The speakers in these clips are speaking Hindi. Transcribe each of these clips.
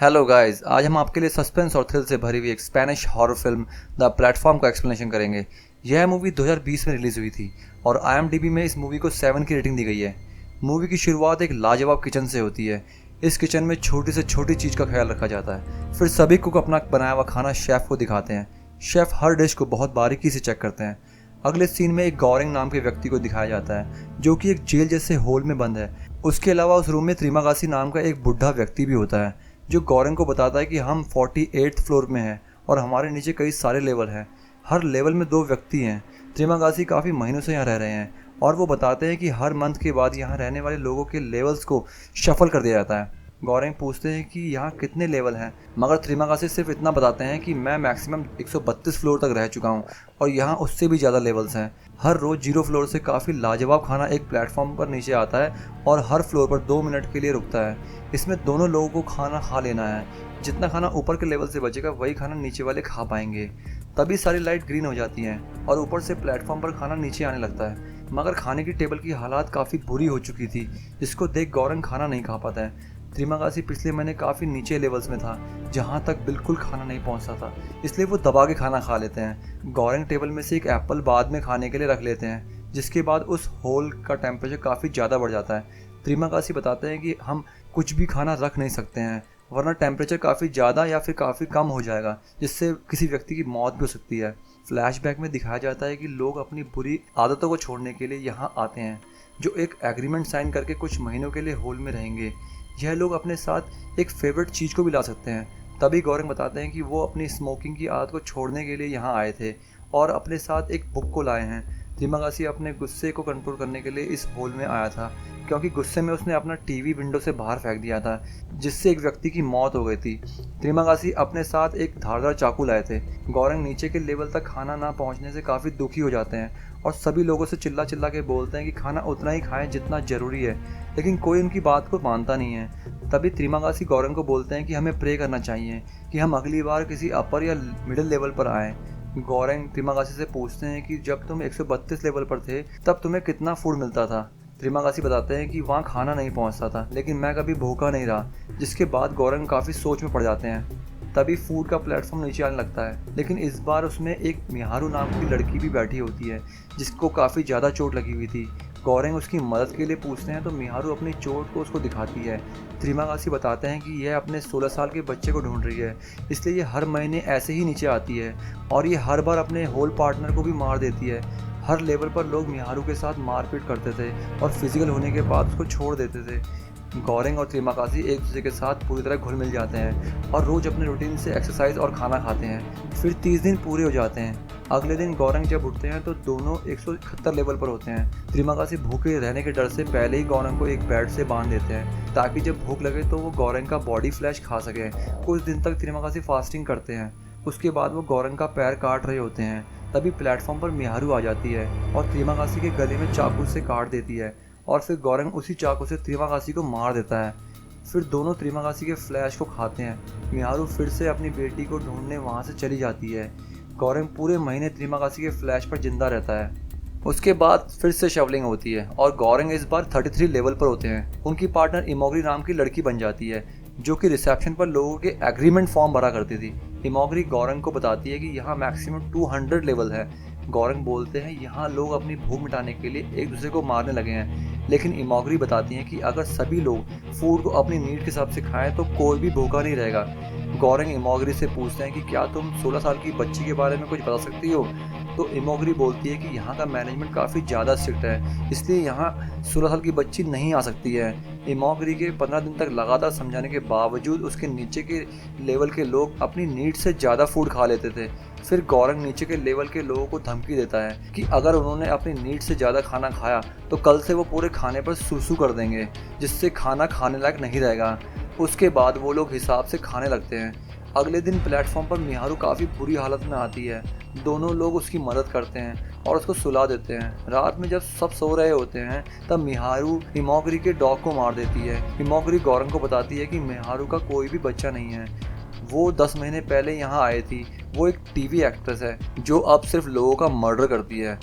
हेलो गाइस, आज हम आपके लिए सस्पेंस और थ्रिल से भरी हुई एक Spanish horror film the platform का एक्सप्लेनेशन करेंगे। यह मूवी 2020 में रिलीज़ हुई थी और IMDb में इस मूवी को 7 की रेटिंग दी गई है। मूवी की शुरुआत एक लाजवाब किचन से होती है। इस किचन में छोटी से छोटी चीज़ का ख्याल रखा जाता है। फिर सभी कुक अपना बनाया हुआ खाना शेफ़ को दिखाते हैं। शेफ़ हर डिश को बहुत बारीकी से चेक करते हैं। अगले सीन में एक गौरिंग नाम के व्यक्ति को दिखाया जाता है जो कि एक जेल जैसे होल में बंद है। उसके अलावा उस रूम में त्रिमागासी नाम का एक बुढ़ा व्यक्ति भी होता है जो गौरंग को बताता है कि हम 48th फ्लोर में हैं और हमारे नीचे कई सारे लेवल हैं। हर लेवल में 2 व्यक्ति हैं। त्रिमागासी काफ़ी महीनों से यहाँ रह रहे हैं और वो बताते हैं कि हर मंथ के बाद यहाँ रहने वाले लोगों के लेवल्स को शफल कर दिया जाता है। गौरंग पूछते हैं कि यहाँ कितने लेवल हैं, मगर त्रिमागासी सिर्फ इतना बताते हैं कि मैं मैक्सिमम 132 फ्लोर तक रह चुका हूँ और यहाँ उससे भी ज़्यादा लेवल्स हैं। हर रोज़ 0 फ्लोर से काफ़ी लाजवाब खाना एक प्लेटफॉर्म पर नीचे आता है और हर फ्लोर पर 2 मिनट के लिए रुकता है। इसमें दोनों लोगों को खाना खा लेना है। जितना खाना ऊपर के लेवल से बचेगा वही खाना नीचे वाले खा पाएंगे। तभी सारी लाइट ग्रीन हो जाती हैं और ऊपर से प्लेटफॉर्म पर खाना नीचे आने लगता है। मगर खाने की टेबल की हालात काफ़ी बुरी हो चुकी थी, जिसको देख गौरंग खाना नहीं खा पाता है। त्रिमागासी पिछले महीने काफ़ी नीचे लेवल्स में था, जहाँ तक बिल्कुल खाना नहीं पहुँचता था, इसलिए वो दबा के खाना खा लेते हैं। गौरंग टेबल में से एक एप्पल बाद में खाने के लिए रख लेते हैं, जिसके बाद उस होल का टेम्परेचर काफ़ी ज़्यादा बढ़ जाता है। त्रिमागासी बताते हैं कि हम कुछ भी खाना रख नहीं सकते हैं, वरना टेम्परेचर काफ़ी ज़्यादा या फिर काफ़ी कम हो जाएगा, जिससे किसी व्यक्ति की मौत भी हो सकती है। फ्लैशबैक में दिखाया जाता है कि लोग अपनी बुरी आदतों को छोड़ने के लिए यहाँ आते हैं, जो एक एग्रीमेंट साइन करके कुछ महीनों के लिए होल में रहेंगे। यह लोग अपने साथ एक फेवरेट चीज़ को भी ला सकते हैं। तभी गौरंग बताते हैं कि वो अपनी स्मोकिंग की आदत को छोड़ने के लिए यहाँ आए थे और अपने साथ एक बुक को लाए हैं। त्रिमागासी अपने गुस्से को कंट्रोल करने के लिए इस होल में आया था, क्योंकि गुस्से में उसने अपना टीवी विंडो से बाहर फेंक दिया था, जिससे एक व्यक्ति की मौत हो गई थी। त्रिमागासी अपने साथ एक धारदार चाकू लाए थे। गौरंग नीचे के लेवल तक खाना ना पहुंचने से काफ़ी दुखी हो जाते हैं और सभी लोगों से चिल्ला चिल्ला के बोलते हैं कि खाना उतना ही खाएं जितना ज़रूरी है, लेकिन कोई उनकी बात को मानता नहीं है। तभी त्रिमागासी गौरंग को बोलते हैं कि हमें प्रे करना चाहिए कि हम अगली बार किसी अपर या मिडिल लेवल पर आएँ। गौरंग त्रिमागासी से पूछते हैं कि जब तुम 132 लेवल पर थे तब तुम्हें कितना फूड मिलता था। त्रिमागासी बताते हैं कि वहाँ खाना नहीं पहुँचता था, लेकिन मैं कभी भूखा नहीं रहा, जिसके बाद गौरंग काफ़ी सोच में पड़ जाते हैं। तभी फूड का प्लेटफॉर्म नीचे आने लगता है, लेकिन इस बार उसमें एक मिहारू नाम की लड़की भी बैठी होती है, जिसको काफ़ी ज़्यादा चोट लगी हुई थी। गौरंग उसकी मदद के लिए पूछते हैं तो मिहारू अपनी चोट को उसको दिखाती है। त्रिमागासी बताते हैं कि यह अपने 16 साल के बच्चे को ढूंढ रही है, इसलिए ये हर महीने ऐसे ही नीचे आती है और ये हर बार अपने होल पार्टनर को भी मार देती है। हर लेवल पर लोग मिहारू के साथ मारपीट करते थे और फिजिकल होने के बाद उसको छोड़ देते थे। गौरंग और त्रिमागासी एक दूसरे के साथ पूरी तरह घुल मिल जाते हैं और रोज़ अपने रूटीन से एक्सरसाइज और खाना खाते हैं। फिर 30 दिन पूरे हो जाते हैं। अगले दिन गौरंग जब उठते हैं तो दोनों 171 लेवल पर होते हैं। त्रिमागासी भूखे रहने के डर से पहले ही गौरंग को एक बेड से बांध देते हैं, ताकि जब भूख लगे तो वो गौरंग का बॉडी फ्लैश खा सके। कुछ दिन तक त्रिमागासी फास्टिंग करते हैं। उसके बाद वो गौरंग का पैर काट रहे होते हैं। तभी प्लेटफॉर्म पर मिहारू आ जाती है और त्रिमागासी के गले में चाकू से काट देती है और फिर गौरंग उसी चाकू से त्रिमागासी को मार देता है। फिर दोनों त्रिमागासी के फ्लैश को खाते हैं। मिहारू फिर से अपनी बेटी को ढूंढने वहाँ से चली जाती है। गौरंग पूरे महीने त्रिमागासी के फ्लैश पर जिंदा रहता है। उसके बाद फिर से शवलिंग होती है और गौरंग इस बार 33 लेवल पर होते हैं। उनकी पार्टनर इमोगरी नाम की लड़की बन जाती है, जो कि रिसेप्शन पर लोगों के एग्रीमेंट फॉर्म भरा करती थी। इमोगरी गौरंग को बताती है कि यहाँ मैक्सिमम 200 लेवल है। गौरंग बोलते हैं यहाँ लोग अपनी भूख मिटाने के लिए एक दूसरे को मारने लगे हैं, लेकिन इमोगरी बताती हैं कि अगर सभी लोग फूड को अपनी नीड के हिसाब से खाएं तो कोई भी भूखा नहीं रहेगा। गौरंग इमोगरी से पूछते हैं कि क्या तुम 16 साल की बच्ची के बारे में कुछ बता सकती हो। तो इमोगरी बोलती है कि यहाँ का मैनेजमेंट काफ़ी ज़्यादा स्ट्रिक्ट है, इसलिए यहाँ 16 साल की बच्ची नहीं आ सकती है। इमोगरी के 15 दिन तक लगातार समझाने के बावजूद उसके नीचे के लेवल के लोग अपनी नीड से ज़्यादा फूड खा लेते थे। फिर गौरंग नीचे के लेवल के लोगों को धमकी देता है कि अगर उन्होंने अपनी नीड से ज़्यादा खाना खाया तो कल से वो पूरे खाने पर सूसू कर देंगे, जिससे खाना खाने लायक नहीं रहेगा। उसके बाद वो लोग हिसाब से खाने लगते हैं। अगले दिन प्लेटफॉर्म पर मिहारू काफ़ी बुरी हालत में आती है। दोनों लोग उसकी मदद करते हैं और उसको सुला देते हैं। रात में जब सब सो रहे होते हैं तब मिहारू इमोगरी के डॉग को मार देती है। इमोगरी गौरंग को बताती है कि मिहारू का कोई भी बच्चा नहीं है, वो 10 महीने पहले यहाँ आई थी। वो एक टीवी एक्ट्रेस है जो अब सिर्फ लोगों का मर्डर करती है।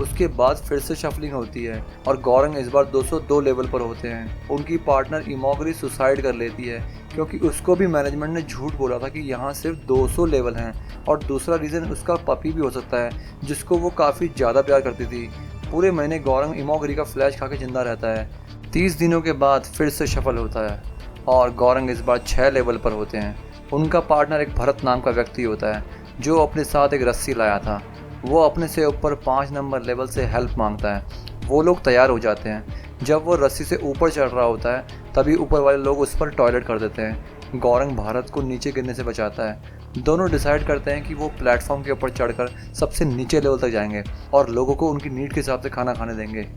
उसके बाद फिर से शफलिंग होती है और गौरंग इस बार 202 लेवल पर होते हैं। उनकी पार्टनर इमोगरी सुसाइड कर लेती है क्योंकि उसको भी मैनेजमेंट ने झूठ बोला था कि यहाँ सिर्फ 200 लेवल हैं, और दूसरा रीज़न उसका पपी भी हो सकता है जिसको वो काफ़ी ज़्यादा प्यार करती थी। पूरे महीने गौरंग इमोगरी का फ्लैश खा के जिंदा रहता है। 30 दिनों के बाद फिर से शफल होता है और गौरंग इस बार 6 लेवल पर होते हैं। उनका पार्टनर एक भरत नाम का व्यक्ति होता है जो अपने साथ एक रस्सी लाया था। वो अपने से ऊपर 5 नंबर लेवल से हेल्प मांगता है। वो लोग तैयार हो जाते हैं। जब वो रस्सी से ऊपर चढ़ रहा होता है तभी ऊपर वाले लोग उस पर टॉयलेट कर देते हैं। गौरंग भारत को नीचे गिरने से बचाता है। दोनों डिसाइड करते हैं कि वो प्लेटफॉर्म के ऊपर चढ़कर सबसे नीचे लेवल तक जाएंगे और लोगों को उनकी नीड के हिसाब से खाना खाने देंगे,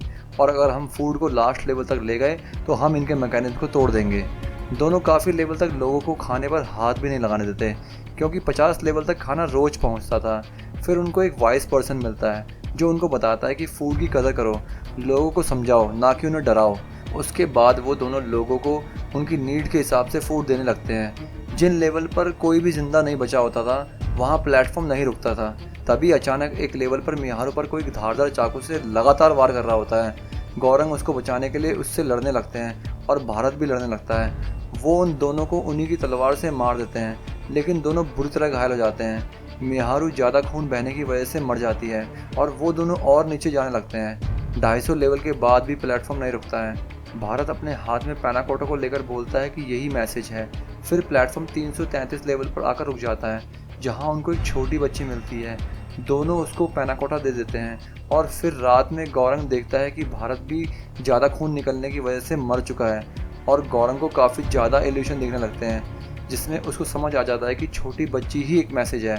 और अगर हम फूड को लास्ट लेवल तक ले गए तो हम इनके मैकेनिज्म को तोड़ देंगे। दोनों काफ़ी लेवल तक लोगों को खाने पर हाथ भी नहीं लगाने देते क्योंकि 50 लेवल तक खाना रोज पहुंचता था। फिर उनको एक वाइस पर्सन मिलता है जो उनको बताता है कि फूड की कदर करो, लोगों को समझाओ ना कि उन्हें डराओ। उसके बाद वो दोनों लोगों को उनकी नीड के हिसाब से फूड देने लगते हैं। जिन लेवल पर कोई भी जिंदा नहीं बचा होता था वहाँ प्लेटफॉर्म नहीं रुकता था। तभी अचानक एक लेवल पर मिहारू पर कोई धारदार चाकू से लगातार वार कर रहा होता है। गौरंग उसको बचाने के लिए उससे लड़ने लगते हैं और भारत भी लड़ने लगता है। वो उन दोनों को उन्हीं की तलवार से मार देते हैं, लेकिन दोनों बुरी तरह घायल हो जाते हैं। मिहारू ज़्यादा खून बहने की वजह से मर जाती है और वो दोनों और नीचे जाने लगते हैं। 250 लेवल के बाद भी प्लेटफॉर्म नहीं रुकता है। भारत अपने हाथ में पैनाकोटा को लेकर बोलता है कि यही मैसेज है। फिर प्लेटफॉर्म 333 लेवल पर आकर रुक जाता है जहाँ उनको एक छोटी बच्ची मिलती है। दोनों उसको पैनाकोटा दे देते हैं और फिर रात में गौरंग देखता है कि भारत भी ज़्यादा खून निकलने की वजह से मर चुका है, और गौरंग को काफ़ी ज़्यादा इल्यूशन दिखने लगते हैं जिसमें उसको समझ आ जाता है कि छोटी बच्ची ही एक मैसेज है।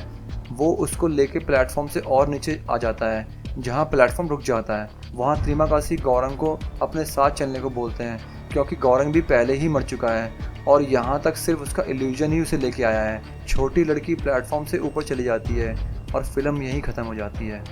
वो उसको लेके प्लेटफॉर्म से और नीचे आ जाता है जहाँ प्लेटफॉर्म रुक जाता है। वहाँ त्रिमाकाशी गौरंग को अपने साथ चलने को बोलते हैं क्योंकि गौरंग भी पहले ही मर चुका है और यहाँ तक सिर्फ उसका इल्यूजन ही उसे लेके आया है। छोटी लड़की प्लेटफॉर्म से ऊपर चली जाती है और फिल्म यहीं ख़त्म हो जाती है।